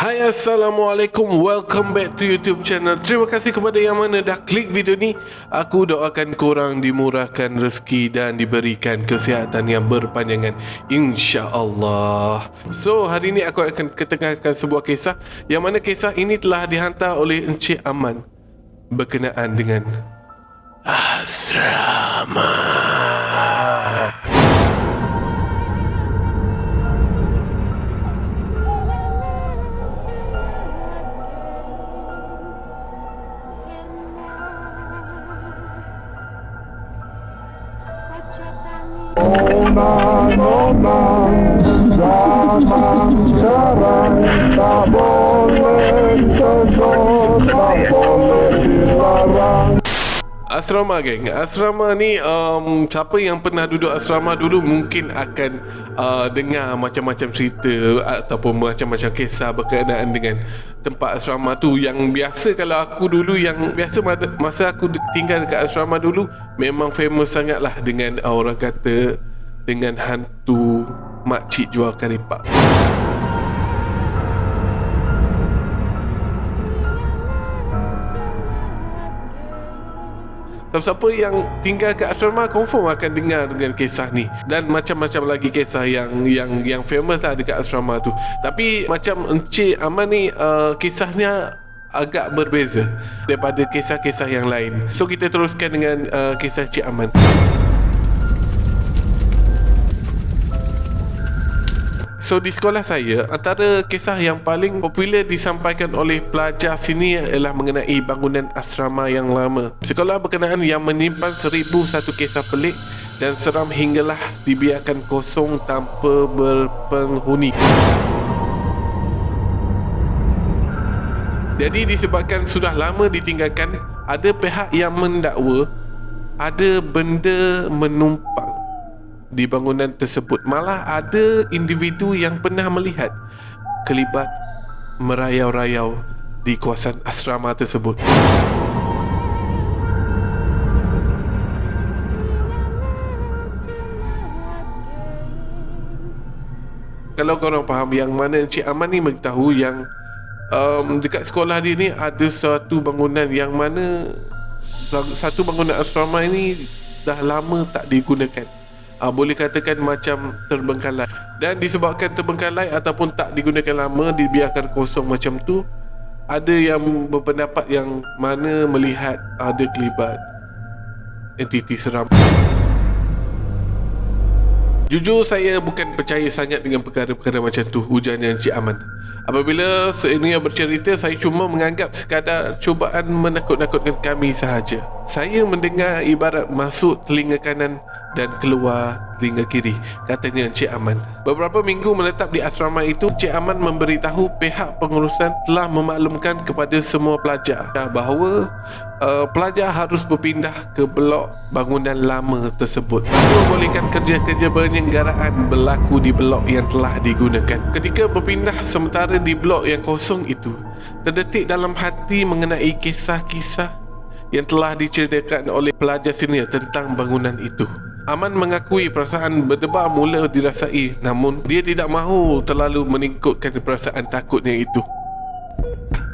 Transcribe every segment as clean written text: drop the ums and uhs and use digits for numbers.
Hai, Assalamualaikum. Welcome back to YouTube channel. Terima kasih kepada yang mana dah klik video ni. Aku doakan korang dimurahkan rezeki dan diberikan kesihatan yang berpanjangan, InsyaAllah. So, hari ni aku akan ketengahkan sebuah kisah, yang mana kisah ini telah dihantar oleh Encik Aman berkenaan dengan asrama. Zaman sekarang tak boleh sesat, tak boleh dilarang. Asrama geng, asrama ni siapa yang pernah duduk asrama dulu mungkin akan dengar macam-macam cerita ataupun macam-macam kisah berkenaan dengan tempat asrama tu. Yang biasa kalau aku dulu, yang biasa masa aku tinggal dekat asrama dulu, memang famous sangat lah dengan orang kata dengan hantu makcik jual karipak. Siapa yang tinggal kat asrama confirm akan dengar dengan kisah ni, dan macam-macam lagi kisah yang famous lah dekat asrama tu. Tapi macam Encik Aman ni, kisahnya agak berbeza daripada kisah-kisah yang lain. So kita teruskan dengan kisah Encik Aman. So di sekolah saya, antara kisah yang paling popular disampaikan oleh pelajar sini ialah mengenai bangunan asrama yang lama. Sekolah berkenaan yang menyimpan 1001 kisah pelik dan seram hinggalah dibiarkan kosong tanpa berpenghuni. Jadi disebabkan sudah lama ditinggalkan, ada pihak yang mendakwa ada benda menumpang di bangunan tersebut. Malah ada individu yang pernah melihat kelibat merayau-rayau di kawasan asrama tersebut. Kalau korang faham yang mana Encik Aman ni beritahu yang dekat sekolah dia ni ada satu bangunan yang mana satu bangunan asrama ini dah lama tak digunakan. Boleh katakan macam terbengkalai. Dan disebabkan terbengkalai ataupun tak digunakan lama, dibiarkan kosong macam tu, ada yang berpendapat yang mana melihat ada kelibat entiti seram. Jujur saya bukan percaya sangat dengan perkara-perkara macam tu, ujarnya Encik Aman. Apabila seiringnya bercerita, saya cuma menganggap sekadar cubaan menakut-nakutkan kami sahaja. Saya mendengar ibarat masuk telinga kanan dan keluar telinga kiri, katanya Encik Aman. Beberapa minggu menetap di asrama itu, Encik Aman memberitahu pihak pengurusan telah memaklumkan kepada semua pelajar bahawa pelajar harus berpindah ke blok bangunan lama tersebut. Membolehkan kerja-kerja penyelenggaraan berlaku di blok yang telah digunakan. Ketika berpindah sementara di blok yang kosong itu, terdetik dalam hati mengenai kisah-kisah yang telah diceritakan oleh pelajar senior tentang bangunan itu. Aman mengakui perasaan berdebar mula dirasai, namun dia tidak mahu terlalu meningkutkan perasaan takutnya itu.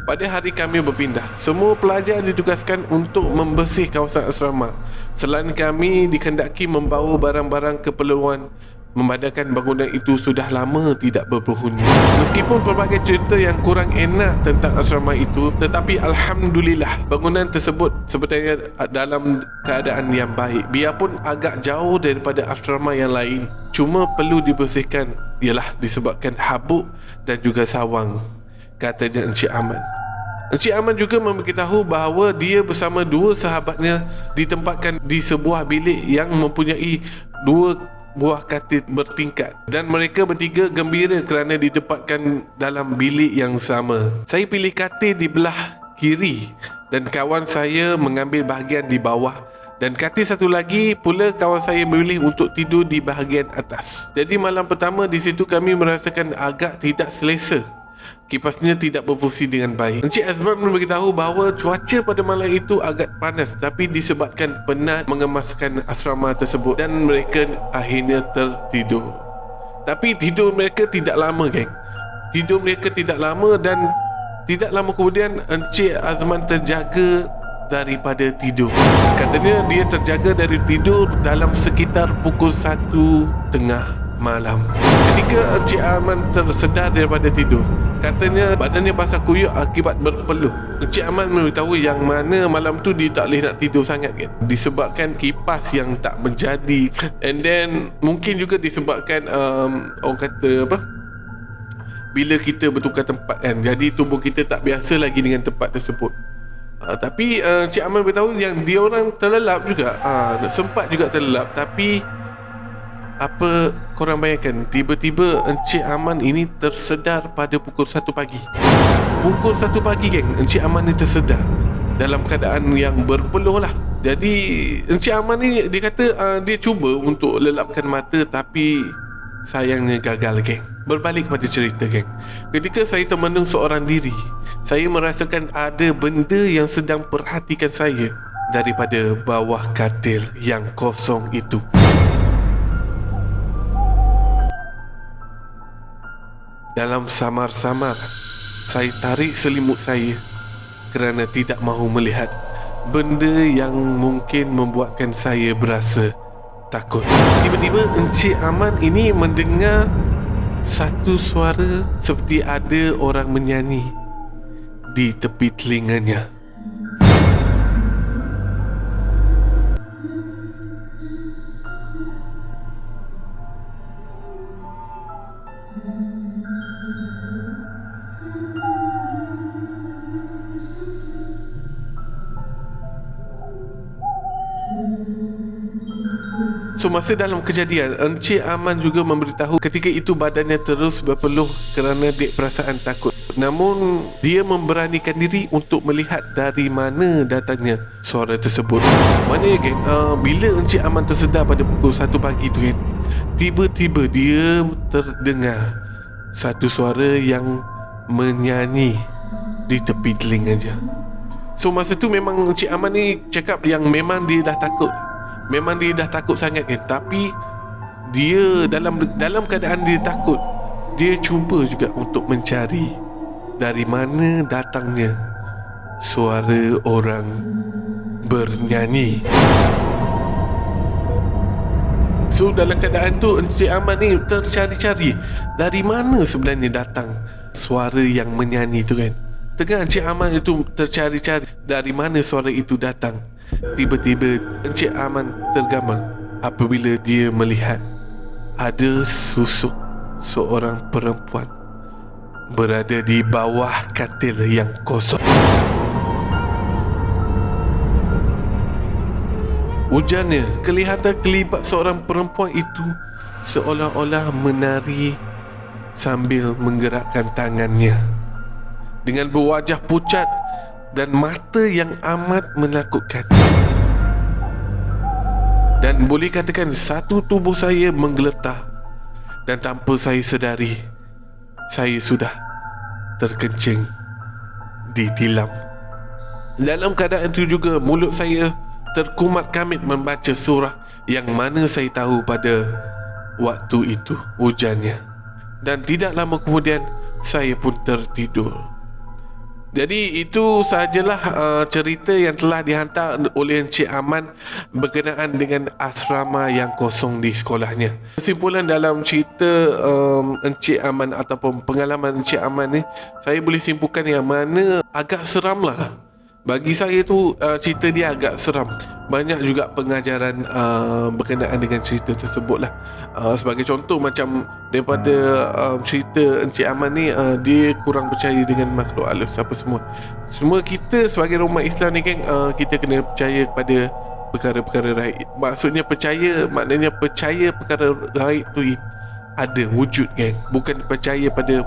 Pada hari kami berpindah, semua pelajar ditugaskan untuk membersih kawasan asrama. Selain kami dikendaki membawa barang-barang keperluan, memandangkan bangunan itu sudah lama tidak berpenghuni. Meskipun pelbagai cerita yang kurang enak tentang asrama itu, tetapi Alhamdulillah bangunan tersebut sebenarnya dalam keadaan yang baik. Biarpun agak jauh daripada asrama yang lain, cuma perlu dibersihkan ialah disebabkan habuk dan juga sawang, katanya Encik Aman. Encik Aman juga memberitahu bahawa dia bersama dua sahabatnya ditempatkan di sebuah bilik yang mempunyai dua buah katil bertingkat, dan mereka bertiga gembira kerana ditempatkan dalam bilik yang sama. Saya pilih katil di belah kiri dan kawan saya mengambil bahagian di bawah, dan katil satu lagi pula kawan saya memilih untuk tidur di bahagian atas. Jadi malam pertama di situ kami merasakan agak tidak selesa. Kipasnya tidak berfungsi dengan baik. Encik Azman memberitahu bahawa cuaca pada malam itu agak panas, tapi disebabkan penat mengemaskan asrama tersebut dan mereka akhirnya tertidur. Tapi tidur mereka tidak lama, geng. tidur mereka tidak lama dan tidak lama kemudian Encik Azman terjaga daripada tidur. Katanya dia terjaga dari tidur dalam sekitar pukul 1:30 malam. Ketika Encik Aman tersedar daripada tidur, katanya badannya basah kuyup akibat berpeluh. Encik Aman memberitahu yang mana malam tu dia tak boleh nak tidur sangat kan, disebabkan kipas yang tak menjadi, and then mungkin juga disebabkan orang kata apa, bila kita bertukar tempat kan, jadi tubuh kita tak biasa lagi dengan tempat tersebut. Tapi Encik Aman beritahu yang dia orang terlelap juga, sempat juga terlelap. Tapi apa korang bayangkan, tiba-tiba Encik Aman ini tersedar pada pukul 1 pagi. Pukul 1 pagi geng, Encik Aman ni tersedar dalam keadaan yang berpeluh lah. Jadi Encik Aman ni dia kata dia cuba untuk lelapkan mata, tapi sayangnya gagal geng. Berbalik pada cerita geng, ketika saya termenung seorang diri, saya merasakan ada benda yang sedang perhatikan saya daripada bawah katil yang kosong itu. Dalam samar-samar, saya tarik selimut saya kerana tidak mahu melihat benda yang mungkin membuatkan saya berasa takut. Tiba-tiba Encik Aman ini mendengar satu suara seperti ada orang menyanyi di tepi telinganya. So masa dalam kejadian, Encik Aman juga memberitahu ketika itu badannya terus berpeluh kerana dek perasaan takut. Namun dia memberanikan diri untuk melihat dari mana datangnya suara tersebut. Maknanya kan, bila Encik Aman tersedar pada pukul 1 pagi tu kan, tiba-tiba dia terdengar satu suara yang menyanyi di tepi telinganya. So masa tu memang Encik Aman ni cakap yang memang dia dah takut. Memang dia dah takut sangat kan. Tapi dia dalam keadaan dia takut, dia cuba juga untuk mencari dari mana datangnya suara orang bernyanyi. So dalam keadaan tu Encik Aman ni tercari-cari dari mana sebenarnya datang suara yang menyanyi tu kan. Tengah Encik Aman itu tercari-cari dari mana suara itu datang, tiba-tiba Encik Aman tergamang apabila dia melihat ada susuk seorang perempuan berada di bawah katil yang kosong. Ujarnya, kelihatan kelibat seorang perempuan itu seolah-olah menari sambil menggerakkan tangannya dengan berwajah pucat dan mata yang amat menakutkan. Dan boleh katakan satu tubuh saya menggeletar, dan tanpa saya sedari, saya sudah terkencing ditilam. Dalam keadaan itu juga mulut saya terkumat kamit membaca surah yang mana saya tahu pada waktu itu hujannya. Dan tidak lama kemudian saya pun tertidur. Jadi itu sahajalah cerita yang telah dihantar oleh Encik Aman berkenaan dengan asrama yang kosong di sekolahnya. Kesimpulan dalam cerita Encik Aman ataupun pengalaman Encik Aman ni, saya boleh simpulkan yang mana agak seram lah. Bagi saya tu cerita dia agak seram. Banyak juga pengajaran berkenaan dengan cerita tersebut lah. Sebagai contoh macam daripada cerita Encik Aman ni, dia kurang percaya dengan makhluk halus apa semua. Semua kita sebagai umat Islam ni kan, kita kena percaya kepada perkara-perkara raib. Maksudnya percaya, maknanya percaya perkara raib tu ada wujud kan. Bukan percaya pada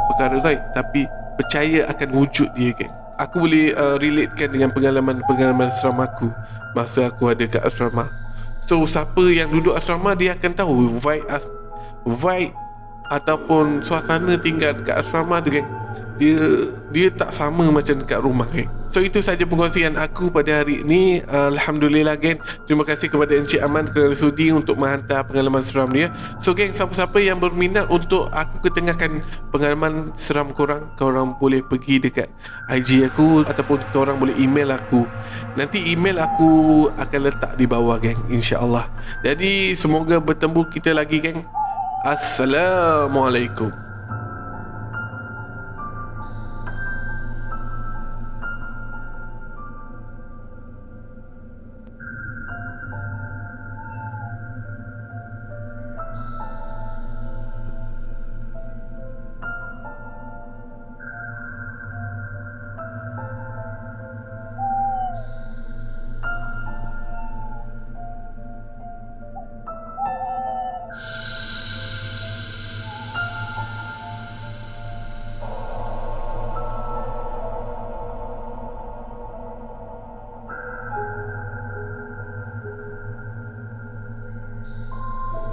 perkara raib, tapi percaya akan wujud dia kan. Aku boleh relatekan dengan pengalaman seram aku masa aku ada kat asrama. So siapa yang duduk asrama, dia akan tahu vibe ataupun suasana tinggal kat asrama tu kan. dia tak sama macam dekat rumah, geng. So itu saja perkongsian aku pada hari ini. Alhamdulillah, geng. Terima kasih kepada Encik Aman kerana sudi untuk menghantar pengalaman seram dia. So geng, siapa-siapa yang berminat untuk aku ketengahkan pengalaman seram korang boleh pergi dekat IG aku ataupun korang boleh email aku. Nanti email aku akan letak di bawah, geng, insya-Allah. Jadi semoga bertemu kita lagi, geng. Assalamualaikum.